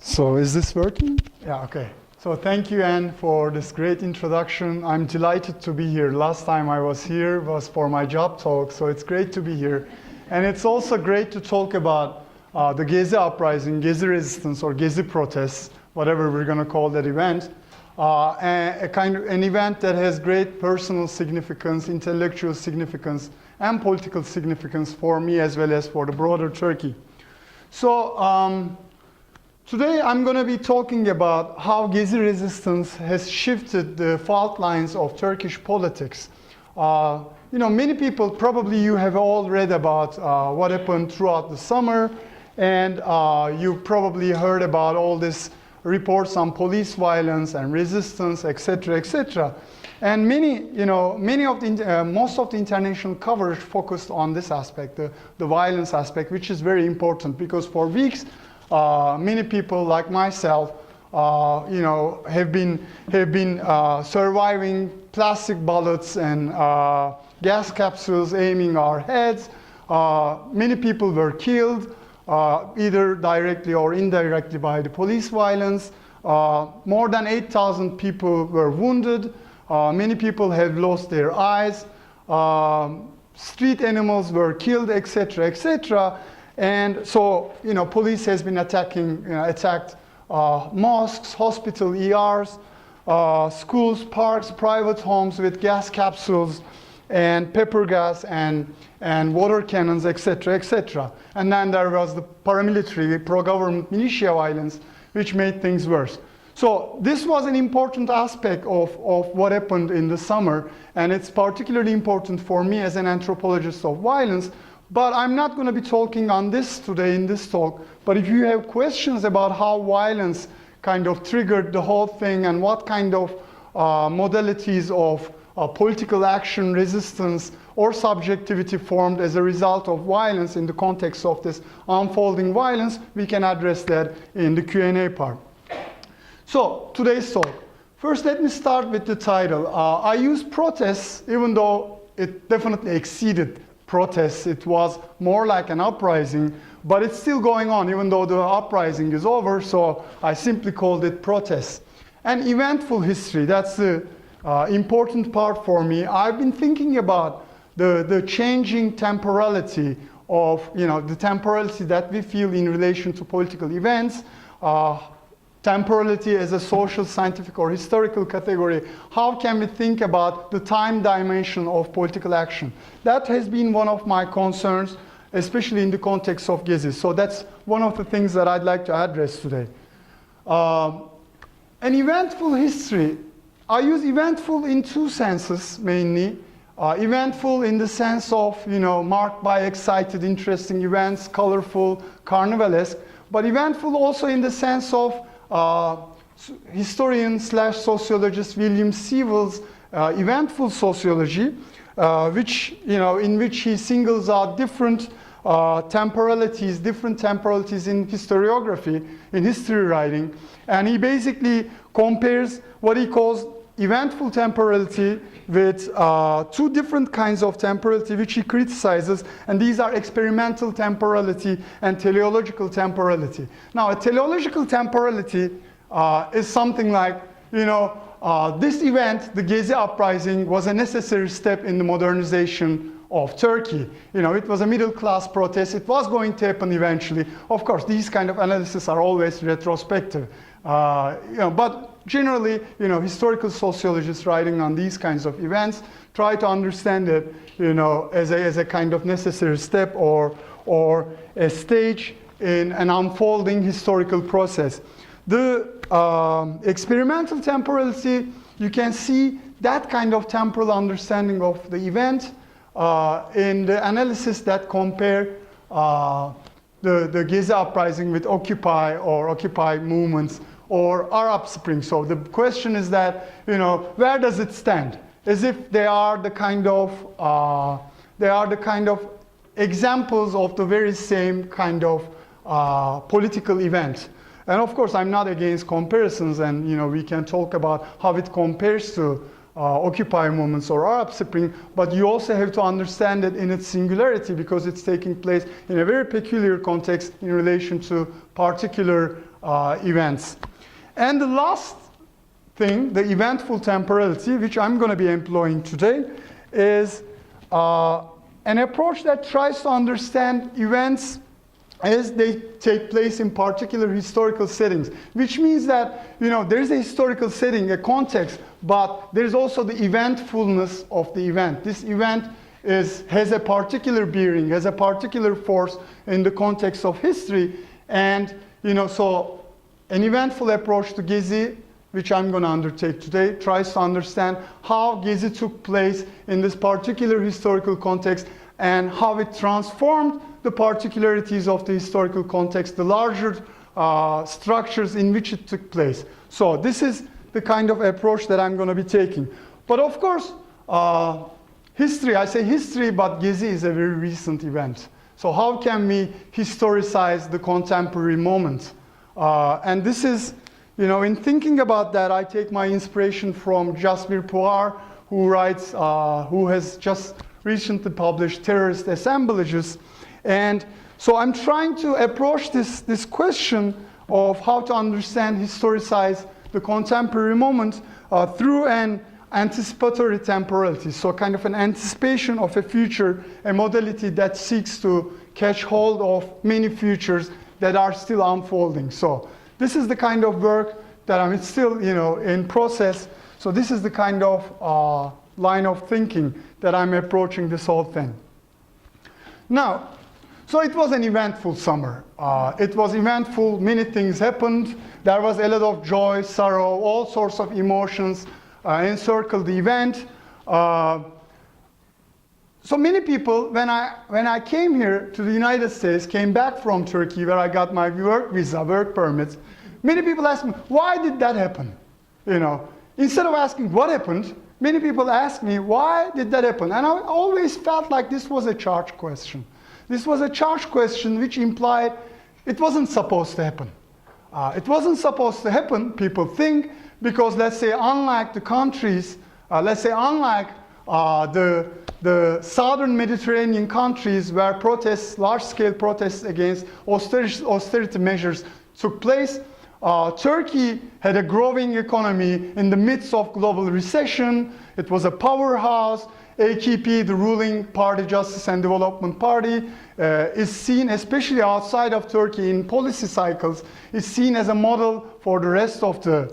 So is this working? Yeah, okay. So thank you, Anne, for this great introduction. I'm delighted to be here. Last time I was here was for my job talk, so it's great to be here. And it's also great to talk about the Gezi uprising, Gezi resistance, or Gezi protests, whatever we're going to call that event. An event that has great personal significance, intellectual significance, and political significance for me as well as for the broader Turkey. So today I'm going to be talking about how Gezi resistance has shifted the fault lines of Turkish politics. Many people, probably you have all read about what happened throughout the summer, and you probably heard about all these reports on police violence and resistance, etc., etc. And most of the international coverage focused on this aspect, the violence aspect, which is very important because for weeks, many people like myself, have been surviving plastic bullets and gas capsules aiming our heads. Many people were killed, either directly or indirectly by the police violence. More than 8,000 people were wounded. Many people have lost their eyes. Street animals were killed, etc., etc. And so, police has been attacked mosques, hospital ERs, schools, parks, private homes with gas capsules and pepper gas and water cannons, etc., etc. And then there was the paramilitary, pro-government militia violence, which made things worse. So this was an important aspect of what happened in the summer, and it's particularly important for me as an anthropologist of violence. But I'm not going to be talking on this today in this talk, but if you have questions about how violence kind of triggered the whole thing and what kind of modalities of political action, resistance, or subjectivity formed as a result of violence in the context of this unfolding violence, we can address that in the Q&A part. So, today's talk. First, let me start with the title. I use protests, even though it definitely exceeded protests. It was more like an uprising, but it's still going on, even though the uprising is over, so I simply called it protests. And eventful history, that's the important part for me. I've been thinking about the changing temporality of, the temporality that we feel in relation to political events, temporality as a social, scientific, or historical category. How can we think about the time dimension of political action? That has been one of my concerns, especially in the context of Gezi. So that's one of the things that I'd like to address today. An eventful history. I use eventful in two senses, mainly. Eventful in the sense of, marked by excited, interesting events, colorful, carnivalesque. But eventful also in the sense of historian / sociologist William Sewell's eventful sociology, in which he singles out different temporalities in historiography, in history writing, and he basically compares what he calls eventful temporality with two different kinds of temporality which he criticizes, and these are experimental temporality and teleological temporality. Now, a teleological temporality is something like, this event, the Gezi uprising, was a necessary step in the modernization of Turkey. It was a middle-class protest. It was going to happen eventually. Of course, these kind of analyses are always retrospective. But generally, historical sociologists writing on these kinds of events try to understand it, as a kind of necessary step or a stage in an unfolding historical process. The experimental temporality, you can see that kind of temporal understanding of the event in the analysis that compare the Gezi uprising with Occupy or Occupy movements or Arab Spring. So the question is that, where does it stand? As if they are the kind of examples of the very same kind of political event. And of course, I'm not against comparisons, and we can talk about how it compares to Occupy movements or Arab Spring, but you also have to understand it in its singularity because it's taking place in a very peculiar context in relation to particular events. And the last thing, the eventful temporality, which I'm going to be employing today, is an approach that tries to understand events as they take place in particular historical settings, which means that, you know, there's a historical setting, a context, but there's also the eventfulness of the event. This event has a particular bearing, has a particular force in the context of history, and, you know, so an eventful approach to Gezi, which I'm going to undertake today, tries to understand how Gezi took place in this particular historical context and how it transformed the particularities of the historical context, the larger structures in which it took place. So this is the kind of approach that I'm going to be taking. But of course, history, I say history, but Gezi is a very recent event. So how can we historicize the contemporary moment? And this is, you know, in thinking about that, I take my inspiration from Jasbir Puar, who writes, who has just recently published Terrorist Assemblages. And so I'm trying to approach this question of how to understand, historicize the contemporary moment through an anticipatory temporality. So kind of an anticipation of a future, a modality that seeks to catch hold of many futures that are still unfolding. So this is the kind of work that I'm still, you know, in process. So this is the kind of line of thinking that I'm approaching this whole thing. Now, so it was an eventful summer. It was eventful, many things happened. There was a lot of joy, sorrow, all sorts of emotions encircled the event. So many people, when I came here to the United States, came back from Turkey where I got my work visa, work permits, many people asked me, why did that happen? You know, instead of asking what happened, many people ask me, why did that happen? And I always felt like this was a charged question. This was a charged question which implied it wasn't supposed to happen. It wasn't supposed to happen, people think, because let's say unlike the countries, let's say unlike the southern Mediterranean countries where protests, large-scale protests against austerity measures took place, Turkey had a growing economy in the midst of global recession. It was a powerhouse. AKP, the ruling party, Justice and Development Party, is seen, especially outside of Turkey in policy cycles, is seen as a model for the rest of the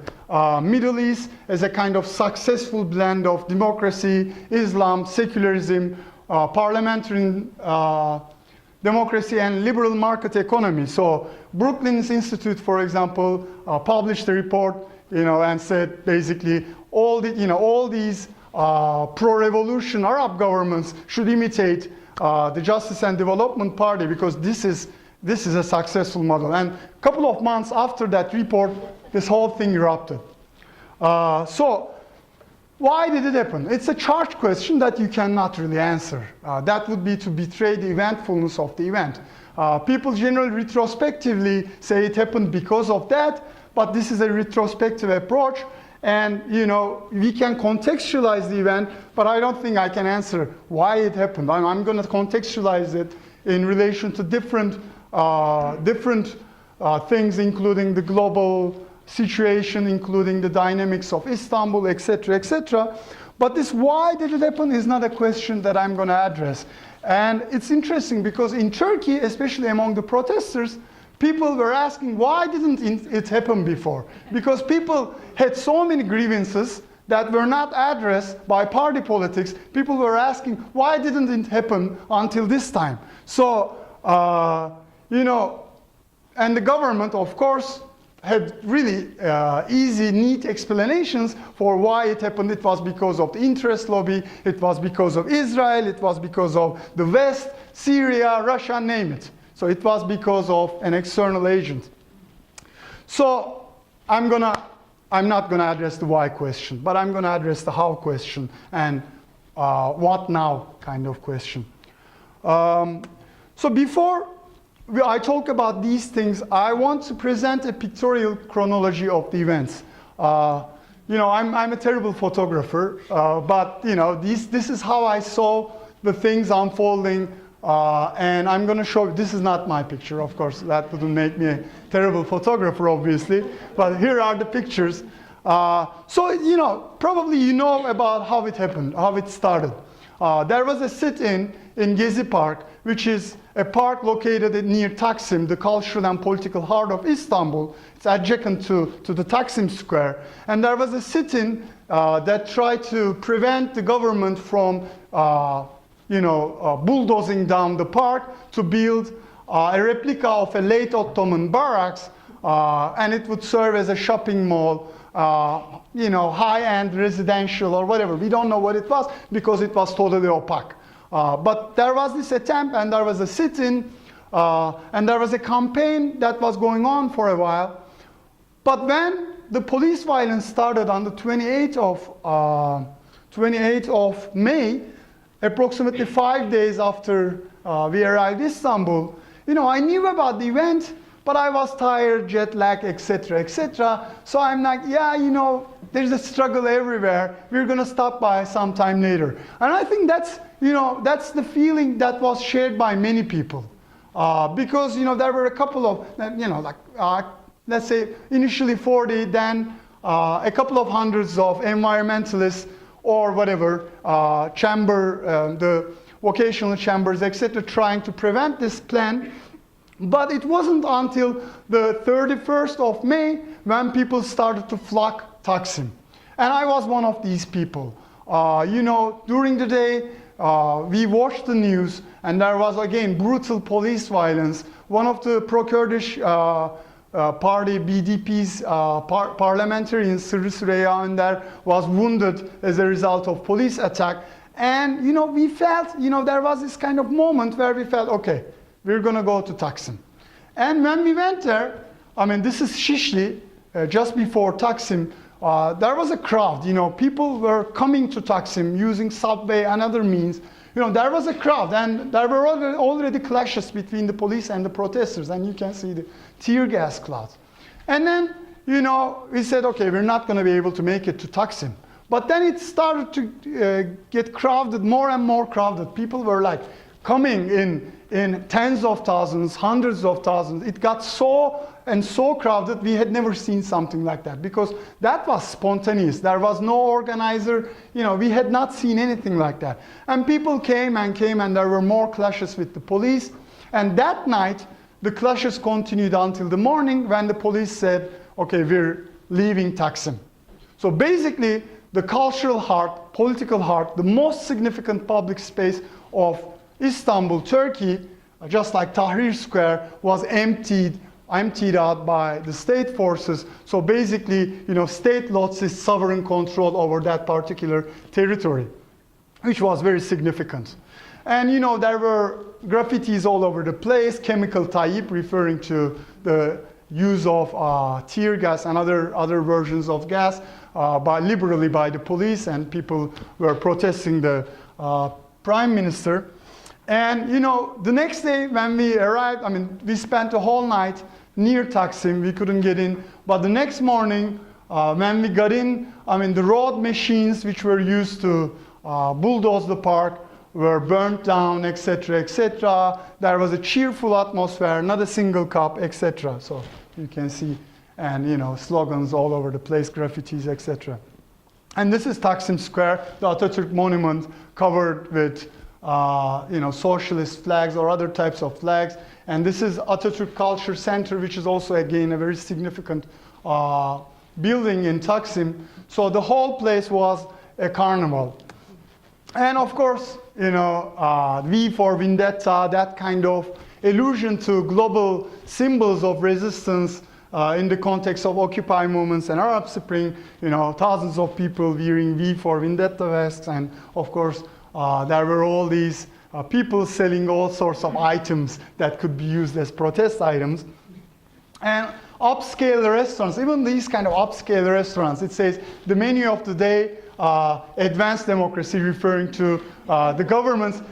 Middle East, as a kind of successful blend of democracy, Islam, secularism, parliamentary democracy, and liberal market economy. So Brookings Institute, for example, published a report, you know, and said basically all these pro-revolution Arab governments should imitate the Justice and Development Party because this is a successful model. And a couple of months after that report, this whole thing erupted. So why did it happen? It's a charged question that you cannot really answer. That would be to betray the eventfulness of the event. People generally retrospectively say it happened because of that, but this is a retrospective approach. And, you know, we can contextualize the event, but I don't think I can answer why it happened. I'm going to contextualize it in relation to different things, including the global situation, including the dynamics of Istanbul, etc., etc. But this why did it happen is not a question that I'm going to address. And it's interesting because in Turkey, especially among the protesters, people were asking, why didn't it happen before? Because people had so many grievances that were not addressed by party politics. People were asking, why didn't it happen until this time? So, you know, and the government, of course, had really easy, neat explanations for why it happened. It was because of the interest lobby, it was because of Israel, it was because of the West, Syria, Russia, name it. So it was because of an external agent. So I'm not gonna address the why question, but I'm gonna address the how question and what now kind of question. So before I talk about these things, I want to present a pictorial chronology of the events. You know, I'm a terrible photographer, but you know, this is how I saw the things unfolding And I'm going to show, this is not my picture, of course, that wouldn't make me a terrible photographer, obviously, but here are the pictures. So, you know, probably you know about how it happened, how it started. There was a sit-in in Gezi Park, which is a park located near Taksim, the cultural and political heart of Istanbul. It's adjacent to the Taksim Square. And there was a sit-in that tried to prevent the government from bulldozing down the park to build a replica of a late Ottoman barracks, and it would serve as a shopping mall, high-end residential or whatever. We don't know what it was because it was totally opaque. But there was this attempt, and there was a sit-in, and there was a campaign that was going on for a while. But when the police violence started on the 28th of May, approximately 5 days after we arrived in Istanbul, I knew about the event, but I was tired, jet lag, etc., etc. So I'm like, yeah, there's a struggle everywhere. We're going to stop by sometime later. And I think that's the feeling that was shared by many people. Because, there were a couple of, let's say initially 40, then a couple of hundreds of environmentalists or whatever, the vocational chambers, etc., trying to prevent this plan. But it wasn't until the 31st of May when people started to flock Taksim. And I was one of these people. During the day, we watched the news, and there was, again, brutal police violence. One of the pro-Kurdish party, BDP's parliamentarian, Sırrı Süreyya Önder, was wounded as a result of police attack. And, we felt, there was this kind of moment where we felt, okay, we're going to go to Taksim. And when we went there, this is Şişli, just before Taksim, there was a crowd. People were coming to Taksim using subway and other means. There was a crowd, and there were already clashes between the police and the protesters, and you can see the tear gas clouds. And then, we said, okay, we're not going to be able to make it to Taksim. But then it started to get crowded, more and more crowded. People were like coming in tens of thousands, hundreds of thousands. It got so crowded, we had never seen something like that, because that was spontaneous. There was no organizer. We had not seen anything like that. And people came, and there were more clashes with the police. And that night, the clashes continued until the morning, when the police said, okay, we're leaving Taksim. So basically, the cultural heart, political heart, the most significant public space of Istanbul, Turkey, just like Tahrir Square, was emptied out by the state forces. So basically, state lost its sovereign control over that particular territory, which was very significant. And there were graffitis all over the place, chemical tayyip, referring to the use of tear gas and other versions of gas liberally by the police, and people were protesting the prime minister. And the next day when we arrived, we spent the whole night near Taksim. We couldn't get in. But the next morning, when we got in, the road machines which were used to bulldoze the park were burnt down, etc., etc. There was a cheerful atmosphere, not a single cop, etc. So you can see, and slogans all over the place, graffitis, etc. And this is Taksim Square, the Atatürk monument covered with socialist flags or other types of flags. And this is Atatürk Culture Center, which is also, again, a very significant building in Taksim. So the whole place was a carnival. And of course, V for Vendetta, that kind of allusion to global symbols of resistance in the context of Occupy movements and Arab Spring, thousands of people wearing V for Vendetta vests, and of course, there were all these people selling all sorts of items that could be used as protest items. And upscale restaurants, even these kind of upscale restaurants, it says the menu of the day, advanced democracy, referring to the government's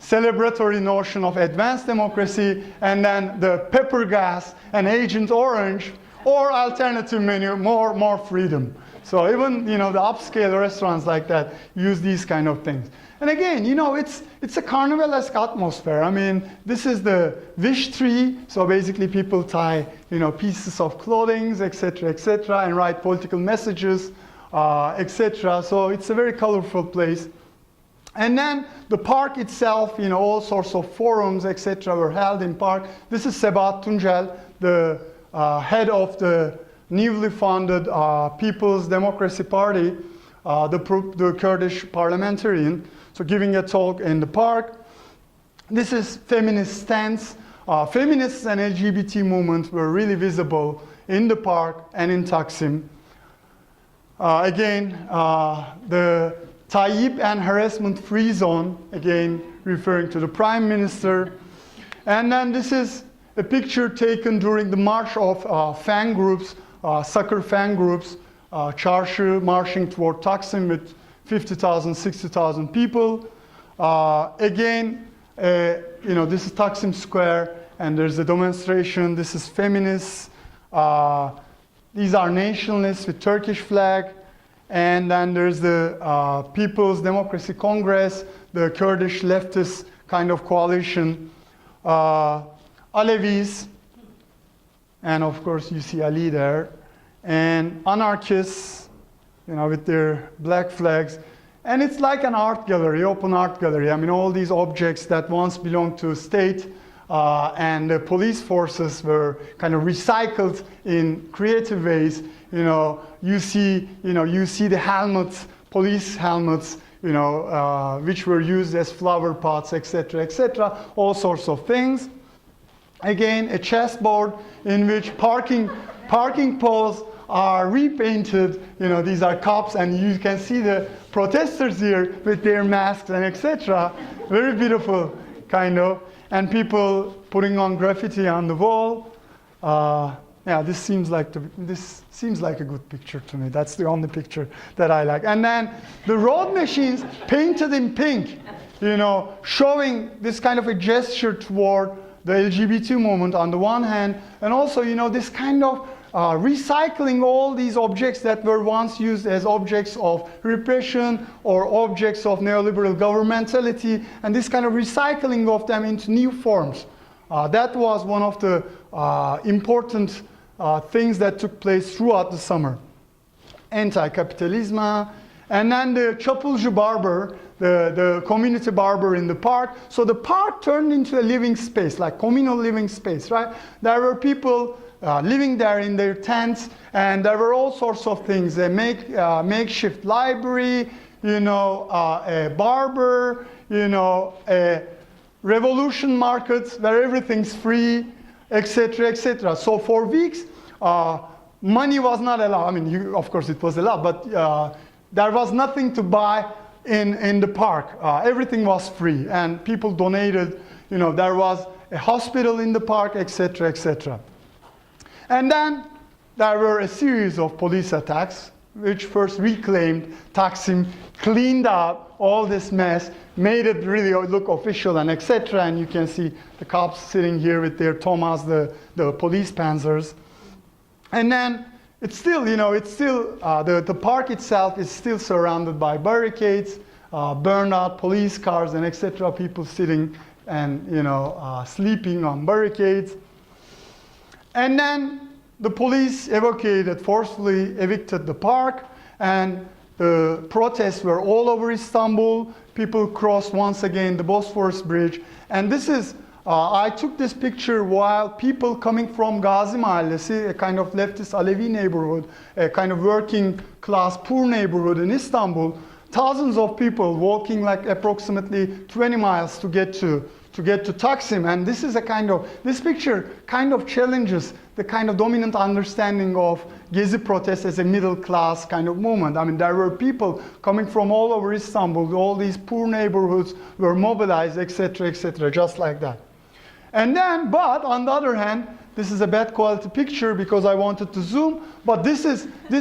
celebratory notion of advanced democracy, and then the pepper gas and Agent Orange, or alternative menu, more freedom. So even, the upscale restaurants like that use these kind of things. And again, it's a carnivalesque atmosphere. I mean, this is the wish tree. So basically people tie, pieces of clothing, etc., and write political messages, etc. So it's a very colorful place. And then the park itself, all sorts of forums, etc., were held in park. This is Sebahat Tuncel, the head of the newly founded People's Democracy Party, the Kurdish parliamentarian, so giving a talk in the park. This is feminist stance. Feminists and LGBT movement were really visible in the park and in Taksim. Again, the Tayyip and harassment-free zone, again referring to the Prime Minister. And then this is a picture taken during the march of fan groups, soccer fan groups, Çarşı marching toward Taksim with 50,000, 60,000 people. Again, this is Taksim Square, and there's a demonstration. This is feminists. These are nationalists with Turkish flag. And then there's the People's Democracy Congress, the Kurdish leftist kind of coalition. Alevis, and of course you see Ali there, and anarchists, with their black flags. And it's like an art gallery, open art gallery. I mean, all these objects that once belonged to state and the police forces were kind of recycled in creative ways. You see the helmets, police helmets, which were used as flower pots, etc., all sorts of things. Again, a chessboard in which parking poles are repainted. These are cops, and you can see the protesters here with their masks and etc. Very beautiful, kind of. And people putting on graffiti on the wall. This seems like a good picture to me. That's the only picture that I like. And then the road machines painted in pink, showing this kind of a gesture toward the LGBT movement on the one hand, and also, this kind of recycling all these objects that were once used as objects of repression or objects of neoliberal governmentality, and this kind of recycling of them into new forms. That was one of the important things that took place throughout the summer. Anti-capitalism, and then the Çapulcu barber, the community barber in the park. So the park turned into a living space, like communal living space, right? There were people living there in their tents, and there were all sorts of things. A makeshift library, a barber, a revolution market where everything's free, etc., etc. So for weeks, money was not allowed. I mean, of course it was allowed, but there was nothing to buy in the park. Everything was free, and people donated. There was a hospital in the park, etc., etc. And then there were a series of police attacks, which first reclaimed Taksim, cleaned up all this mess, made it really look official and etc. And you can see the cops sitting here with their Thomas, the police panzers. And then it's still, the park itself is still surrounded by barricades, burned out police cars and etc. People sitting and, sleeping on barricades. And then the police forcefully evicted the park, and the protests were all over Istanbul. People crossed once again the Bosphorus Bridge. And this is, I took this picture while people coming from Gazi Mahallesi, a kind of leftist Alevi neighborhood, a kind of working class poor neighborhood in Istanbul, thousands of people walking like approximately 20 miles to get to Taksim. And this is this picture kind of challenges the kind of dominant understanding of Gezi protests as a middle class kind of movement. I mean, there were people coming from all over Istanbul, all these poor neighborhoods were mobilized, etc., etc., just like that. And then, but on the other hand, this is a bad quality picture because I wanted to zoom, but this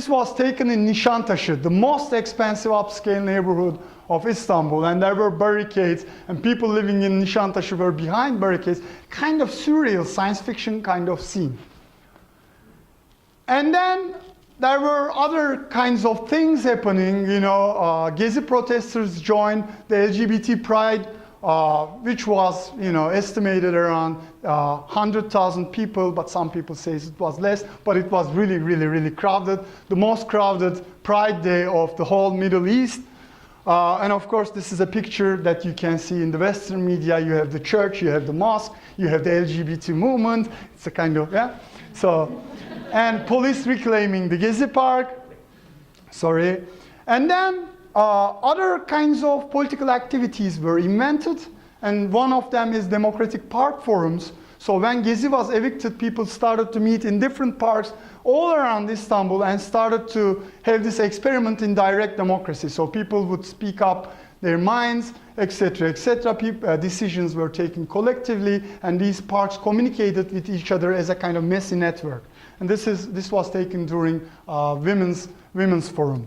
was taken in Nişantaşı, the most expensive upscale neighborhood of Istanbul, and there were barricades, and people living in Nişantaşı were behind barricades, kind of surreal science fiction kind of scene. And then there were other kinds of things happening. Gezi protesters joined the LGBT Pride, which was, estimated around 100,000 people, but some people say it was less, but it was really, really, really crowded. The most crowded Pride Day of the whole Middle East. And of course, this is a picture that you can see in the Western media. You have the church, you have the mosque, you have the LGBT movement. It's a kind of, yeah. So, and police reclaiming the Gezi Park. Sorry. And then other kinds of political activities were invented. And one of them is democratic park forums. So when Gezi was evicted, people started to meet in different parks all around Istanbul and started to have this experiment in direct democracy. So people would speak up their minds, etc., etc. Decisions were taken collectively, and these parks communicated with each other as a kind of messy network. And this was taken during women's forum.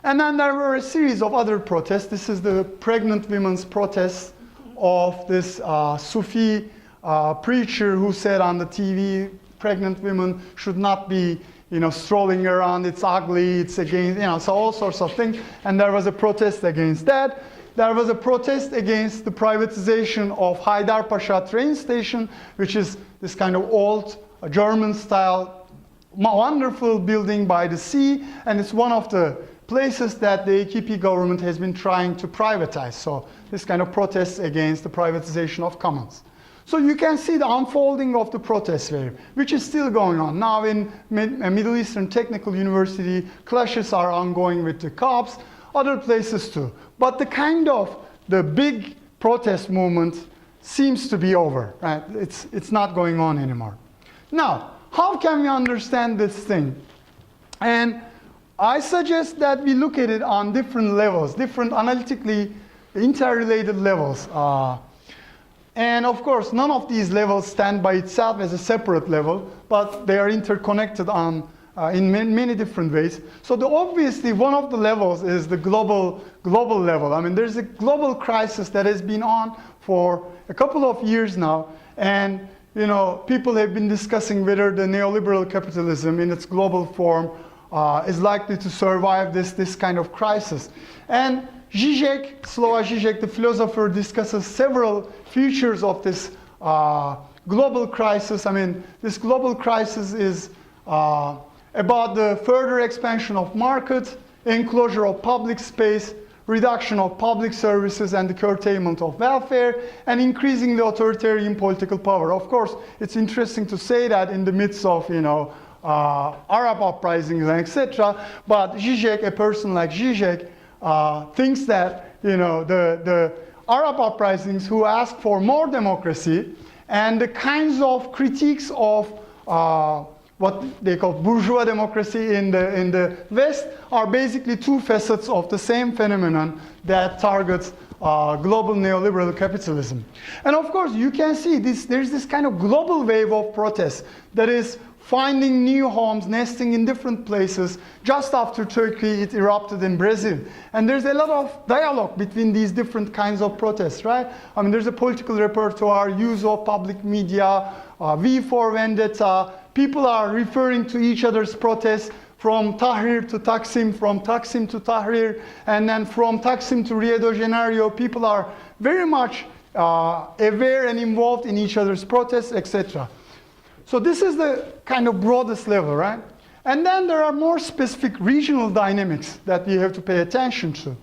And then there were a series of other protests. This is the pregnant women's protest of this Sufi preacher who said on the TV, pregnant women should not be, strolling around. It's ugly. It's against, so all sorts of things. And there was a protest against that. There was a protest against the privatization of Haydarpaşa train station, which is this kind of old German-style, wonderful building by the sea, and it's one of the places that the AKP government has been trying to privatize. So this kind of protests against the privatization of commons. So you can see the unfolding of the protest wave, which is still going on. Now in Middle Eastern Technical University, clashes are ongoing with the cops, other places too. But the big protest movement seems to be over, right? It's not going on anymore. Now, how can we understand this thing? And I suggest that we look at it on different levels, different analytically interrelated levels. And of course, none of these levels stand by itself as a separate level, but they are interconnected in many different ways. So obviously, one of the levels is the global level. I mean, there's a global crisis that has been on for a couple of years now, and people have been discussing whether the neoliberal capitalism in its global form is likely to survive this kind of crisis. And Slavoj Žižek, the philosopher, discusses several features of this global crisis. I mean, this global crisis is about the further expansion of markets, enclosure of public space, reduction of public services and the curtailment of welfare, and increasing the authoritarian political power. Of course, it's interesting to say that in the midst of, Arab uprisings and etc. But Žižek, a person like Žižek, thinks that, the Arab uprisings who ask for more democracy and the kinds of critiques of what they call bourgeois democracy in the West are basically two facets of the same phenomenon that targets global neoliberal capitalism. And of course, you can see there's this kind of global wave of protests that is finding new homes, nesting in different places. Just after Turkey, it erupted in Brazil. And there's a lot of dialogue between these different kinds of protests, right? I mean, there's a political repertoire, use of public media, V for Vendetta. People are referring to each other's protests from Tahrir to Taksim, from Taksim to Tahrir, and then from Taksim to Rio de Janeiro. People are very much aware and involved in each other's protests, etc. So this is the kind of broadest level, right? And then there are more specific regional dynamics that we have to pay attention to.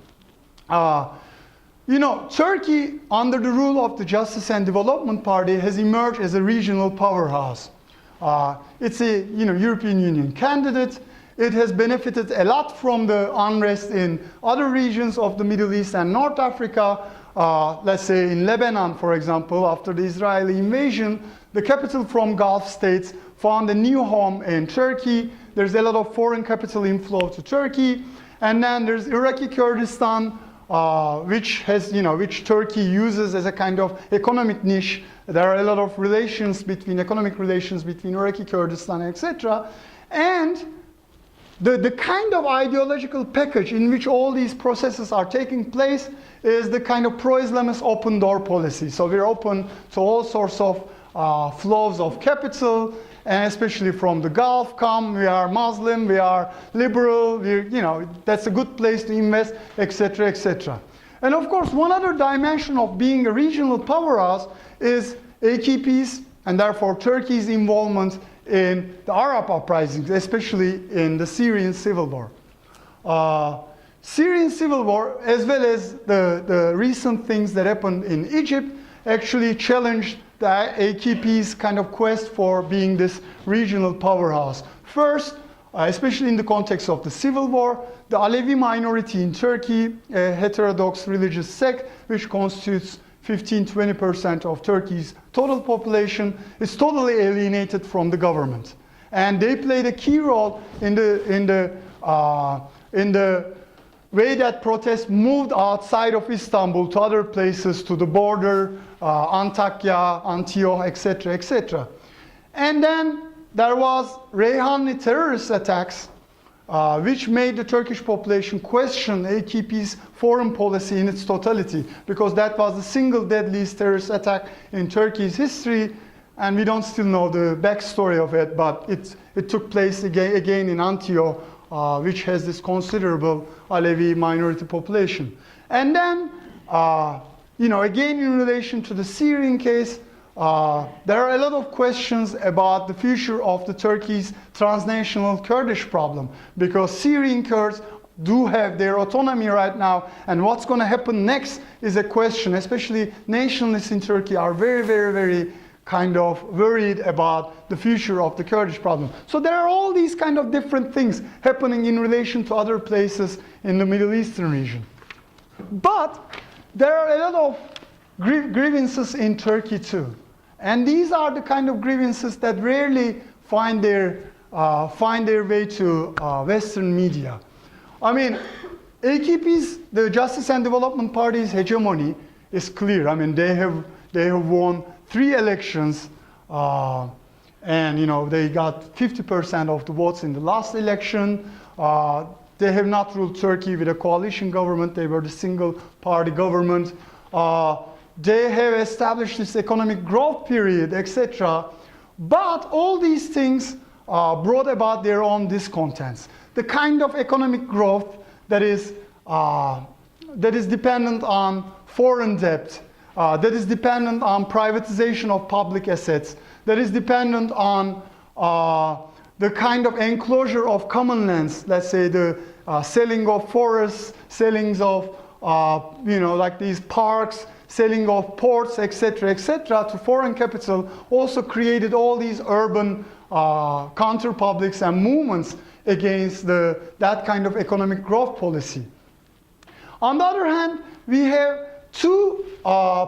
Turkey, under the rule of the Justice and Development Party, has emerged as a regional powerhouse. It's a European Union candidate. It has benefited a lot from the unrest in other regions of the Middle East and North Africa. Let's say in Lebanon, for example, after the Israeli invasion, the capital from Gulf states found a new home in Turkey. There's a lot of foreign capital inflow to Turkey. And then there's Iraqi Kurdistan, which Turkey uses as a kind of economic niche. There are a lot of economic relations between Iraqi Kurdistan, etc. And the kind of ideological package in which all these processes are taking place is the kind of pro-Islamist open door policy. So we're open to all sorts of flows of capital, and especially from the Gulf come, we are Muslim, we are liberal, that's a good place to invest, etc., etc. And of course, one other dimension of being a regional powerhouse is AKP's and therefore Turkey's involvement in the Arab uprisings, especially in the Syrian civil war. Syrian civil war, as well as the recent things that happened in Egypt, actually challenged the AKP's kind of quest for being this regional powerhouse. First, especially in the context of the civil war, the Alevi minority in Turkey, a heterodox religious sect, which constitutes 15-20% of Turkey's total population, is totally alienated from the government. And they played a key role in the way that protests moved outside of Istanbul to other places, to the border, Antakya, Antioch, etc., etc. And then there was Reyhanli terrorist attacks, which made the Turkish population question AKP's foreign policy in its totality, because that was the single deadliest terrorist attack in Turkey's history, and we don't still know the backstory of it, but it took place again in Antioch, which has this considerable Alevi minority population. And then, again in relation to the Syrian case, there are a lot of questions about the future of the Turkey's transnational Kurdish problem, because Syrian Kurds do have their autonomy right now, and what's going to happen next is a question. Especially nationalists in Turkey are very, very, very kind of worried about the future of the Kurdish problem. So there are all these kind of different things happening in relation to other places in the Middle Eastern region. But there are a lot of grievances in Turkey too. And these are the kind of grievances that rarely find their way to Western media. I mean, AKP's, the Justice and Development Party's hegemony is clear. I mean, they have won 3 elections, and they got 50% of the votes in the last election. They have not ruled Turkey with a coalition government. They were the single party government. They have established this economic growth period, etc. But all these things brought about their own discontents. The kind of economic growth that is dependent on foreign debt, that is dependent on privatization of public assets, that is dependent on the kind of enclosure of common lands, let's say the selling of forests, sellings of like these parks, selling of ports, etc., etc., to foreign capital, also created all these urban counter-publics and movements against that kind of economic growth policy. On the other hand, we have 2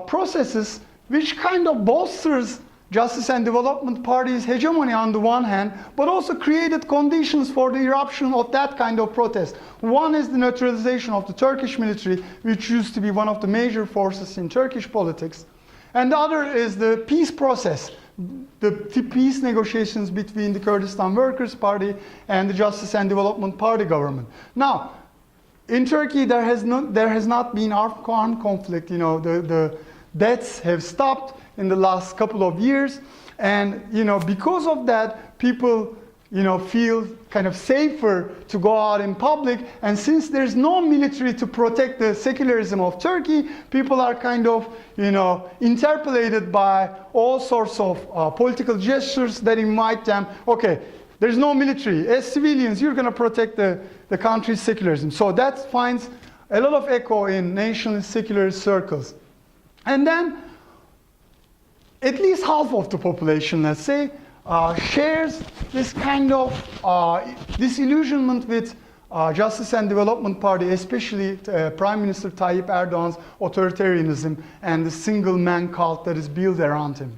processes which kind of bolsters Justice and Development Party's hegemony on the one hand, but also created conditions for the eruption of that kind of protest. One is the neutralization of the Turkish military, which used to be one of the major forces in Turkish politics. And the other is the peace process, the peace negotiations between the Kurdistan Workers' Party and the Justice and Development Party government. Now, in Turkey, there has not been armed conflict. The deaths have stopped in the last couple of years, and because of that, people feel kind of safer to go out in public. And since there's no military to protect the secularism of Turkey, people are kind of interpolated by all sorts of political gestures that invite them. Okay, there's no military. As civilians, you're going to protect the country's secularism. So that finds a lot of echo in nationalist secularist circles. And then at least half of the population, let's say, shares this kind of disillusionment with Justice and Development Party, especially Prime Minister Tayyip Erdogan's authoritarianism and the single man cult that is built around him.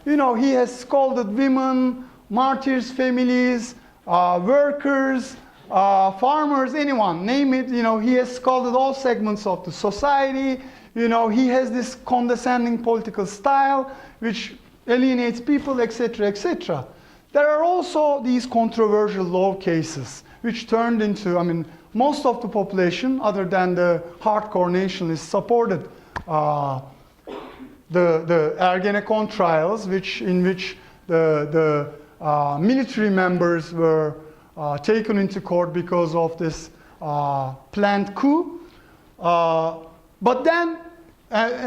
He has scolded women, martyrs' families, workers, farmers, anyone, name it. He has scolded all segments of the society. He has this condescending political style which alienates people, etc., etc. There are also these controversial law cases which turned into, most of the population, other than the hardcore nationalists, supported the Ergenekon trials, in which the military members were taken into court because of this planned coup. But then,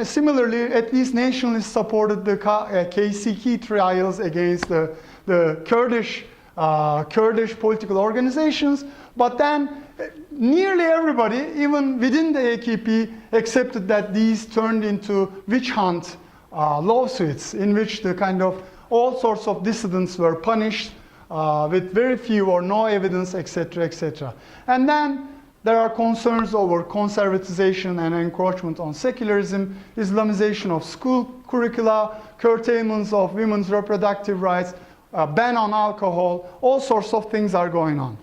similarly, at least nationalists supported the KCK trials against the Kurdish political organizations. But then, nearly everybody, even within the AKP, accepted that these turned into witch hunt lawsuits, in which the kind of all sorts of dissidents were punished with very few or no evidence, etc., etc. And then there are concerns over conservatization and encroachment on secularism, Islamization of school curricula, curtailments of women's reproductive rights, ban on alcohol, all sorts of things are going on.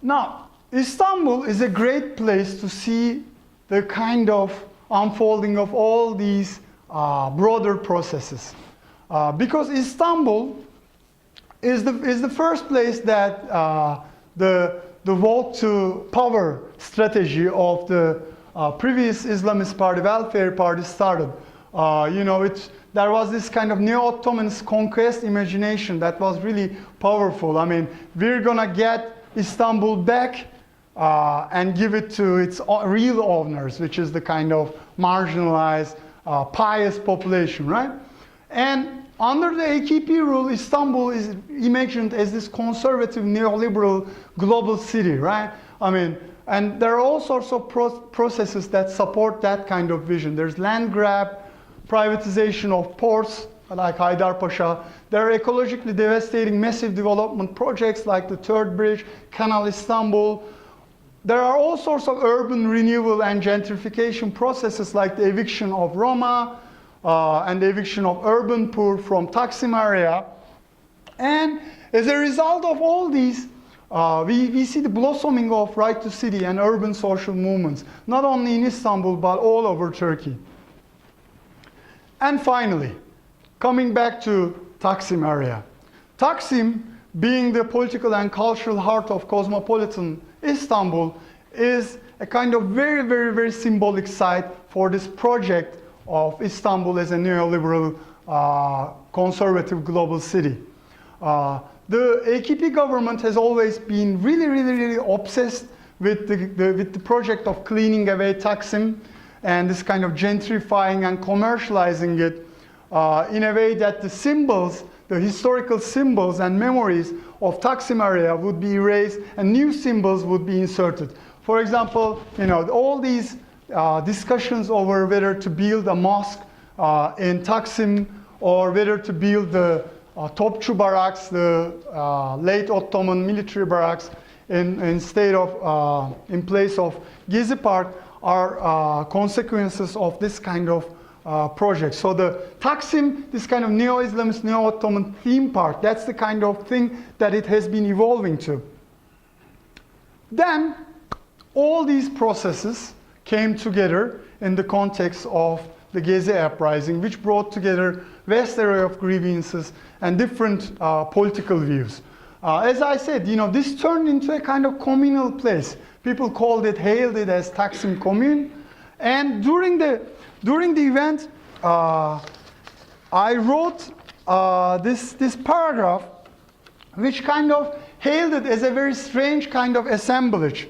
Now, Istanbul is a great place to see the kind of unfolding of all these broader processes. Because Istanbul is the first place that the vote to power strategy of the previous Islamist party, Welfare Party, started. There was this kind of neo-Ottoman conquest imagination that was really powerful. I mean, we're gonna get Istanbul back and give it to its real owners, which is the kind of marginalized, pious population, right? And under the AKP rule, Istanbul is imagined as this conservative, neoliberal global city, right? I mean, and there are all sorts of processes that support that kind of vision. There's land grab, privatization of ports, like Haydarpaşa. There are ecologically devastating massive development projects like the Third Bridge, Canal Istanbul. There are all sorts of urban renewal and gentrification processes like the eviction of Roma and the eviction of urban poor from Taksim area. And as a result of all these, we see the blossoming of right to city and urban social movements, not only in Istanbul, but all over Turkey. And finally, coming back to Taksim area. Taksim, being the political and cultural heart of cosmopolitan Istanbul, is a kind of very, very, very symbolic site for this project of Istanbul as a neoliberal, conservative global city. The AKP government has always been really, really, really obsessed with the project of cleaning away Taksim and this kind of gentrifying and commercializing it in a way that the symbols, the historical symbols and memories of Taksim area would be erased and new symbols would be inserted. For example, all these discussions over whether to build a mosque in Taksim or whether to build the Topçu barracks, the late Ottoman military barracks in place of Gezi Park are consequences of this kind of project. So the Taksim, this kind of neo-Islamist, neo-Ottoman theme park, that's the kind of thing that it has been evolving to. Then all these processes came together in the context of the Gezi uprising, which brought together vast array of grievances and different political views. As I said, this turned into a kind of communal place. People hailed it as Taksim Commune. And during the event, I wrote this paragraph, which kind of hailed it as a very strange kind of assemblage.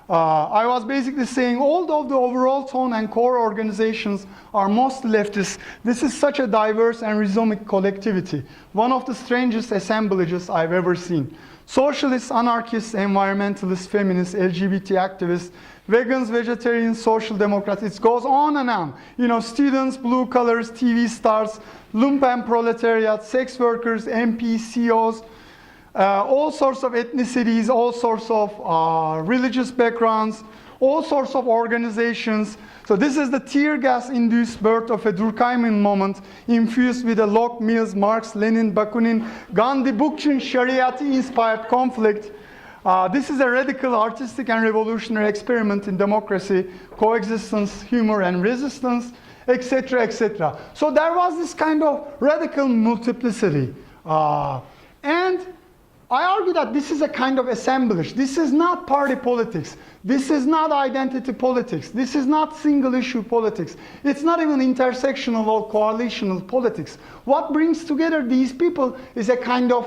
I was basically saying, although the overall tone and core organizations are most leftist, this is such a diverse and rhizomic collectivity, one of the strangest assemblages I've ever seen. Socialists, anarchists, environmentalists, feminists, LGBT activists, vegans, vegetarians, social democrats, it goes on and on. Students, blue collars, TV stars, lumpen proletariat, sex workers, MPs, CEOs, all sorts of ethnicities, all sorts of religious backgrounds, all sorts of organizations. So this is the tear gas-induced birth of a Durkheimian moment infused with a Locke, Mills, Marx, Lenin, Bakunin, Gandhi, Bookchin, Shariati-inspired conflict. This is a radical, artistic, and revolutionary experiment in democracy, coexistence, humor, and resistance, etc., etc. So there was this kind of radical multiplicity. And I argue that this is a kind of assemblage. This is not party politics. This is not identity politics. This is not single issue politics. It's not even intersectional or coalitional politics. What brings together these people is a kind of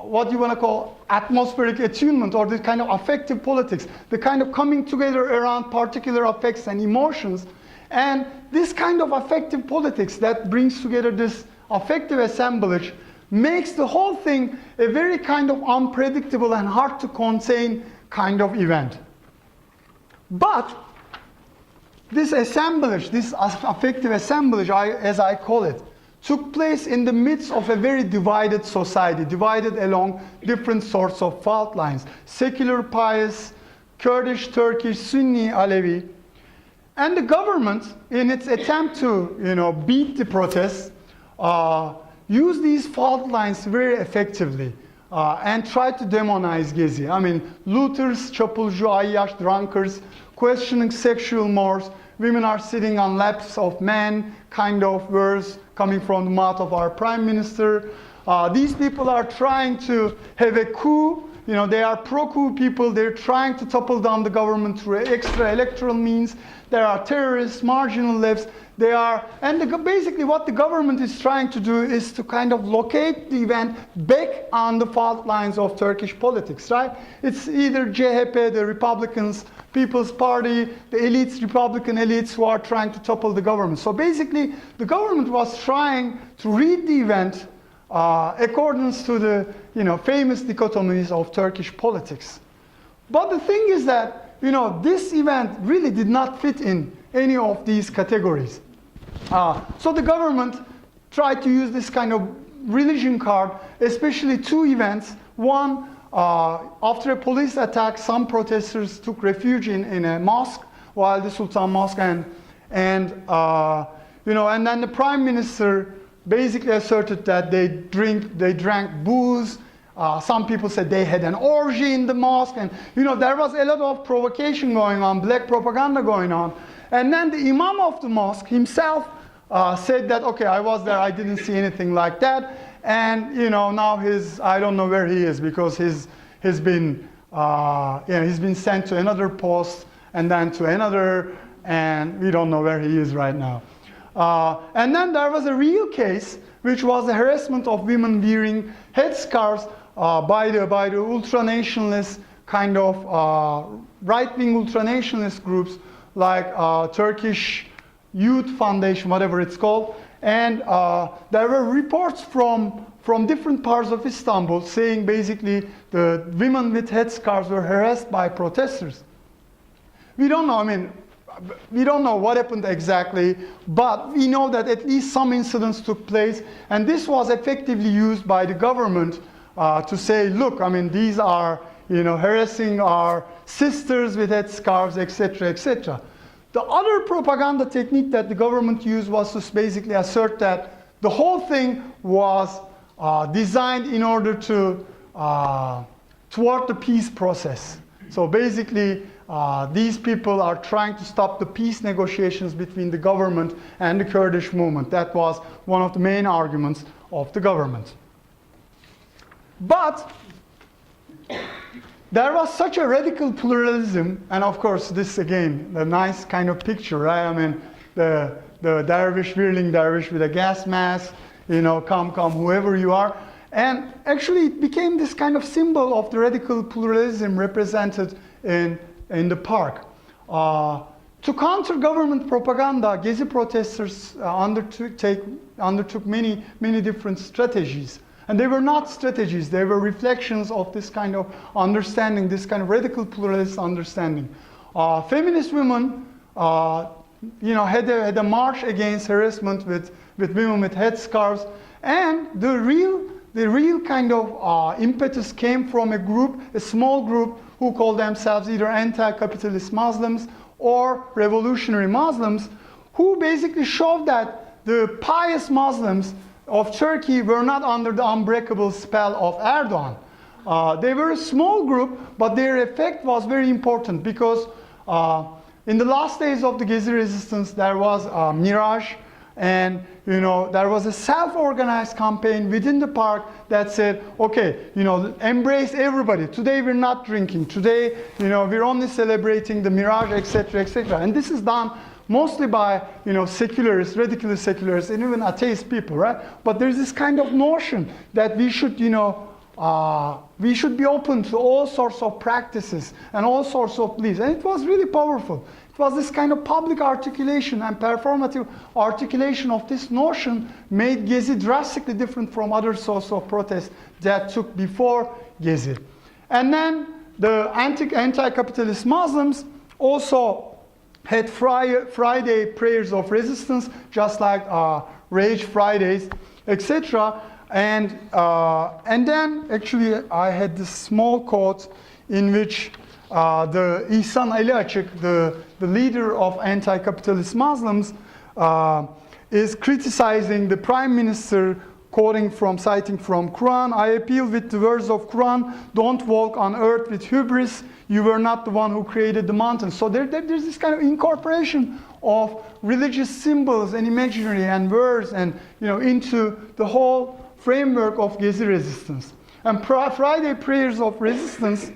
what you want to call atmospheric attunement, or the kind of affective politics, the kind of coming together around particular affects and emotions. And this kind of affective politics that brings together this affective assemblage makes the whole thing a very kind of unpredictable and hard to contain kind of event. But this assemblage, this affective assemblage, as I call it, took place in the midst of a very divided society, divided along different sorts of fault lines. Secular, pious, Kurdish, Turkish, Sunni, Alevi. And the government, in its attempt to beat the protests, used these fault lines very effectively and tried to demonize Gezi. I mean, looters, çapulcu, ayyaş, drunkards, questioning sexual mores, women are sitting on laps of men, kind of words coming from the mouth of our prime minister. These people are trying to have a coup. They are pro-coup people. They're trying to topple down the government through extra electoral means. There are terrorists, marginal lefts. Basically what the government is trying to do is to kind of locate the event back on the fault lines of Turkish politics, right? It's either CHP, the Republicans, People's Party, the elites, Republican elites who are trying to topple the government. So basically, the government was trying to read the event accordance to the famous dichotomies of Turkish politics. But the thing is that this event really did not fit in any of these categories. So the government tried to use this kind of religion card, especially two events. One, after a police attack, some protesters took refuge in a mosque, while the Sultan Mosque, and then the prime minister basically asserted that they drank booze. Some people said they had an orgy in the mosque, and there was a lot of provocation going on, black propaganda going on. And then the imam of the mosque himself said that, okay, I was there, I didn't see anything like that. And now I don't know where he is, because he's been sent to another post and then to another, and we don't know where he is right now. And then there was a real case, which was the harassment of women wearing headscarves by the ultranationalist kind of right-wing ultranationalist groups like Turkish Youth Foundation, whatever it's called. And there were reports from different parts of Istanbul saying basically the women with headscarves were harassed by protesters. We don't know, we don't know what happened exactly, but we know that at least some incidents took place, and this was effectively used by the government to say, look, these are harassing our sisters with headscarves, etc., etc. The other propaganda technique that the government used was to basically assert that the whole thing was designed in order to thwart the peace process. So basically, these people are trying to stop the peace negotiations between the government and the Kurdish movement. That was one of the main arguments of the government. But there was such a radical pluralism, and of course this again, the nice kind of picture, right? The dervish, whirling dervish with a gas mask, come, whoever you are. And actually it became this kind of symbol of the radical pluralism represented in the park. To counter government propaganda, Gezi protesters undertook many different strategies. And they were not strategies, they were reflections of this kind of understanding, this kind of radical pluralist understanding. Feminist women had a march against harassment with women with headscarves, and the real kind of impetus came from a small group who call themselves either anti-capitalist Muslims or revolutionary Muslims, who basically showed that the pious Muslims of Turkey were not under the unbreakable spell of Erdogan. They were a small group, but their effect was very important, because in the last days of the Gezi resistance, there was a mirage, And there was a self-organized campaign within the park that said, okay, embrace everybody. Today we're not drinking. Today, we're only celebrating the mirage, etc., etc. And this is done mostly by, secularists, ridiculous secularists, and even atheist people, right? But there's this kind of notion that we should, we should be open to all sorts of practices and all sorts of beliefs. And it was really powerful. It was this kind of public articulation and performative articulation of this notion made Gezi drastically different from other sorts of protests that took before Gezi. And then the anti-capitalist Muslims also had Friday prayers of resistance, just like Rage Fridays, etc. And then actually I had this small quote in which the İhsan Ali Açık, the leader of anti-capitalist Muslims, is criticizing the prime minister, citing from Quran. I appeal with the words of Quran, don't walk on earth with hubris, you were not the one who created the mountains. So there's this kind of incorporation of religious symbols and imaginary and words and into the whole framework of Gezi resistance. And Friday prayers of resistance,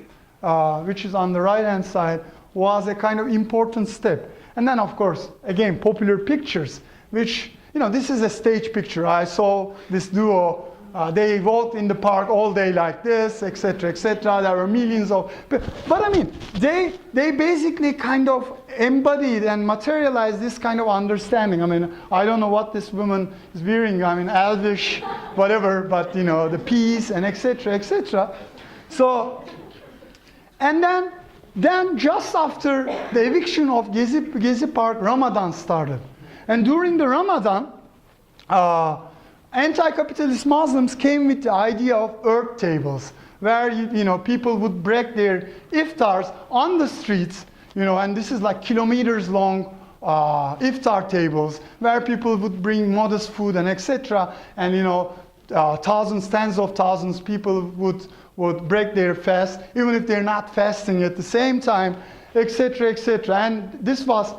which is on the right-hand side, was a kind of important step. And then, of course, again, popular pictures, which, this is a stage picture. I saw this duo, they walked in the park all day like this, etc., etc. There were millions of, but I mean, they basically kind of embodied and materialized this kind of understanding. I mean, I don't know what this woman is wearing, I mean, elvish, whatever, but, the peace and etc., etc. So, and then just after the eviction of Gezi Park, Ramadan started. And during the Ramadan, anti-capitalist Muslims came with the idea of earth tables, where people would break their iftars on the streets, and this is like kilometers long iftar tables, where people would bring modest food and etc. And thousands, tens of thousands people would break their fast, even if they're not fasting at the same time, etc., etc. And this was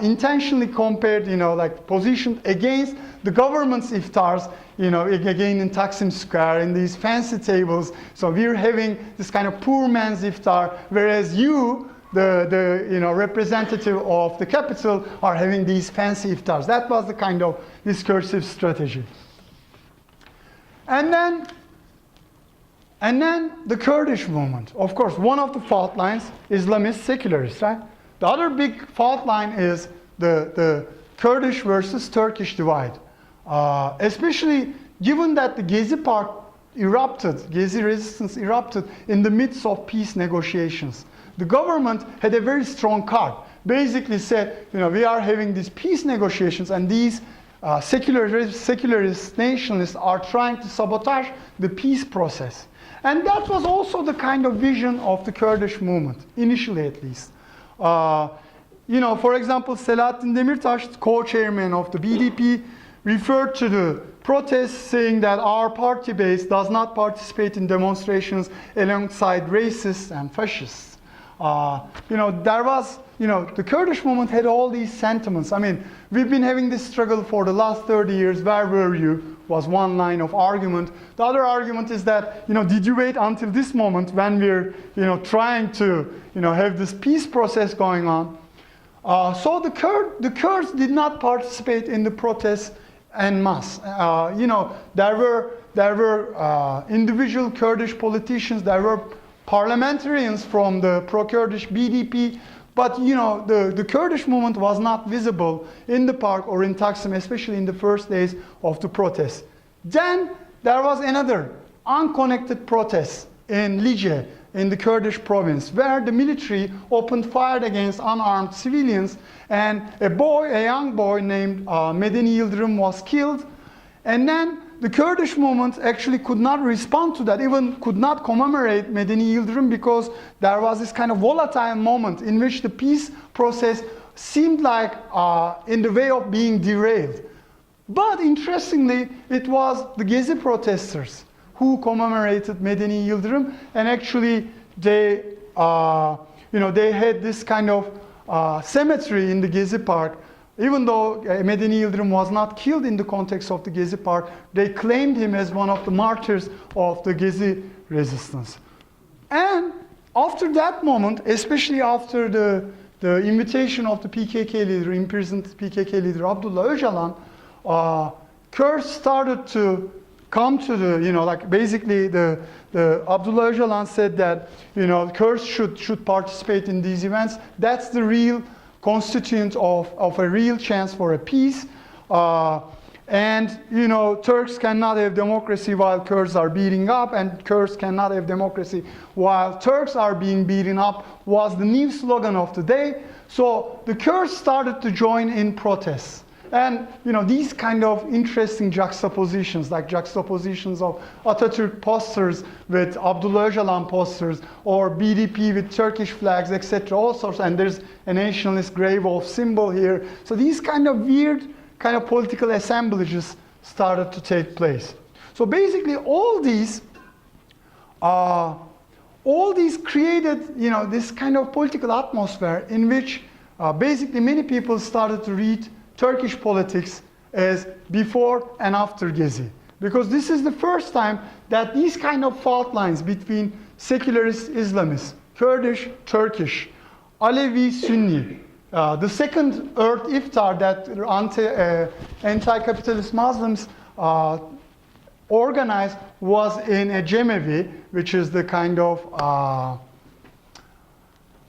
intentionally compared, positioned against the government's iftars, again in Taksim Square, in these fancy tables. So we're having this kind of poor man's iftar, whereas you, the representative of the capital, are having these fancy iftars. That was the kind of discursive strategy. And then the Kurdish movement. Of course, one of the fault lines, Islamist secularists, right? The other big fault line is the Kurdish versus Turkish divide. Especially given that the Gezi Park erupted, Gezi resistance erupted in the midst of peace negotiations. The government had a very strong card. Basically said, we are having these peace negotiations and these secularist nationalists are trying to sabotage the peace process. And that was also the kind of vision of the Kurdish movement, initially at least. For example, Selahattin Demirtas, co-chairman of the BDP, referred to the protests saying that our party base does not participate in demonstrations alongside racists and fascists. There was, the Kurdish movement had all these sentiments. I mean, we've been having this struggle for the last 30 years. Where were you? Was one line of argument. The other argument is that, did you wait until this moment when we're, trying to, have this peace process going on? So the Kurds did not participate in the protests en masse. There were individual Kurdish politicians, there were parliamentarians from the pro-Kurdish BDP, but the Kurdish movement was not visible in the park or in Taksim, especially in the first days of the protests. Then there was another unconnected protest in Lice, in the Kurdish province, where the military opened fire against unarmed civilians, and a young boy named Medeni Yildirim was killed. And then the Kurdish movement actually could not respond to that, even could not commemorate Medeni Yildirim, because there was this kind of volatile moment in which the peace process seemed like in the way of being derailed. But interestingly, it was the Gezi protesters who commemorated Medeni Yildirim, and actually they had this kind of cemetery in the Gezi Park even though Medeni Yıldırım was not killed in the context of the Gezi Park, they claimed him as one of the martyrs of the Gezi resistance. And after that moment, especially after the invitation of the PKK leader, imprisoned PKK leader Abdullah Öcalan, Kurds started to come to the, like basically the Abdullah Öcalan said that, Kurds should participate in these events. That's the real constituent of a real chance for a peace. And, Turks cannot have democracy while Kurds are beating up, and Kurds cannot have democracy while Turks are being beaten up, was the new slogan of the day. So the Kurds started to join in protests. And, these kind of interesting juxtapositions, like juxtapositions of Atatürk posters with Abdullah Öcalan posters, or BDP with Turkish flags, etc., all sorts, and there's a nationalist grey wolf symbol here. So these kind of weird kind of political assemblages started to take place. So basically all these created, this kind of political atmosphere in which basically many people started to read Turkish politics as before and after Gezi. Because this is the first time that these kind of fault lines between secularist Islamists, Kurdish, Turkish, Alevi, Sunni, the second Earth Iftar that anti-capitalist Muslims organized was in a Cemevi, which is the kind of,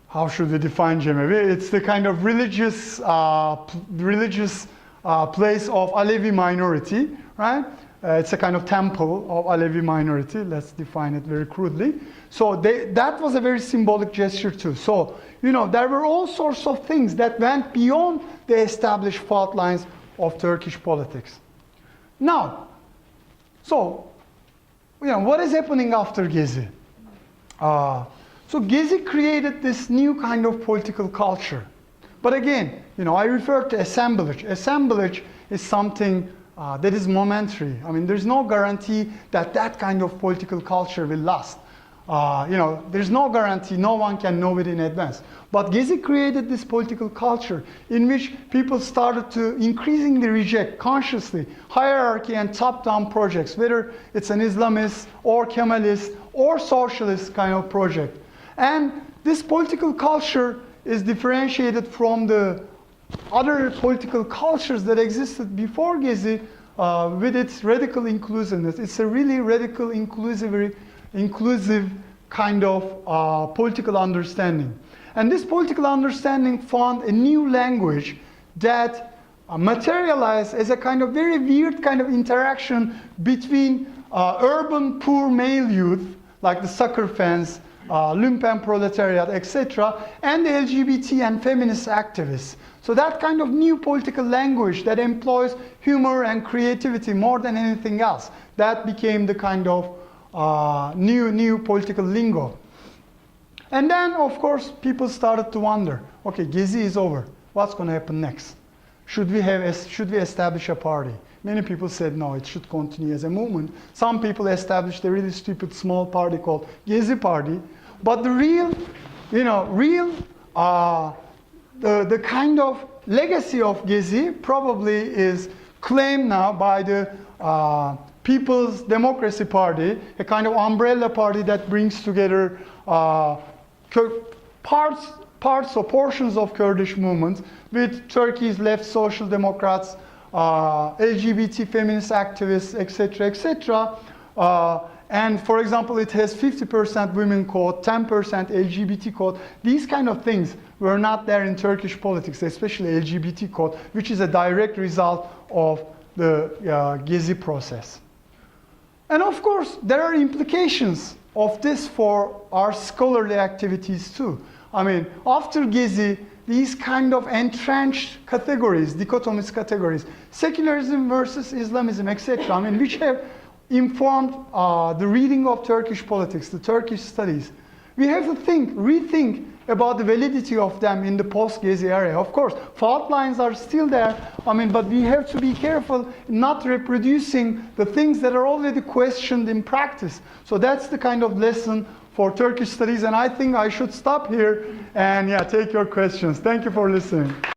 how should we define Cemevi? It's the kind of religious place of Alevi minority, right? It's a kind of temple of Alevi minority. Let's define it very crudely. So that was a very symbolic gesture too. So, there were all sorts of things that went beyond the established fault lines of Turkish politics. Now, so, what is happening after Gezi? So Gezi created this new kind of political culture. But again, I refer to assemblage. Assemblage is something that is momentary. I mean, there's no guarantee that that kind of political culture will last. There's no guarantee, no one can know it in advance. But Gezi created this political culture in which people started to increasingly reject, consciously, hierarchy and top-down projects, whether it's an Islamist or Kemalist or socialist kind of project. And this political culture is differentiated from the other political cultures that existed before Gezi with its radical inclusiveness. It's a really radical inclusive kind of political understanding. And this political understanding found a new language that materialized as a kind of very weird kind of interaction between urban poor male youth, like the soccer fans, lumpen proletariat, etc., and the LGBT and feminist activists. So that kind of new political language that employs humor and creativity more than anything else, that became the kind of new political lingo. And then, of course, people started to wonder, okay, Gezi is over. What's going to happen next? Should we establish a party? Many people said, no, it should continue as a movement. Some people established a really stupid small party called Gezi Party. But the real, the kind of legacy of Gezi probably is claimed now by the People's Democracy Party, a kind of umbrella party that brings together parts or portions of Kurdish movements with Turkey's left social democrats, LGBT feminist activists, etc., etc. And for example, it has 50% women code, 10% LGBT code. These kind of things were not there in Turkish politics, especially LGBT code, which is a direct result of the Gezi process. And of course, there are implications of this for our scholarly activities too. I mean, after Gezi, these kind of entrenched categories, dichotomous categories, secularism versus Islamism, etc., I mean, which have informed the reading of Turkish politics, the Turkish studies. We have to rethink about the validity of them in the post-Gezi area. Of course, fault lines are still there, but we have to be careful not reproducing the things that are already questioned in practice. So that's the kind of lesson for Turkish studies, and I think I should stop here and take your questions. Thank you for listening.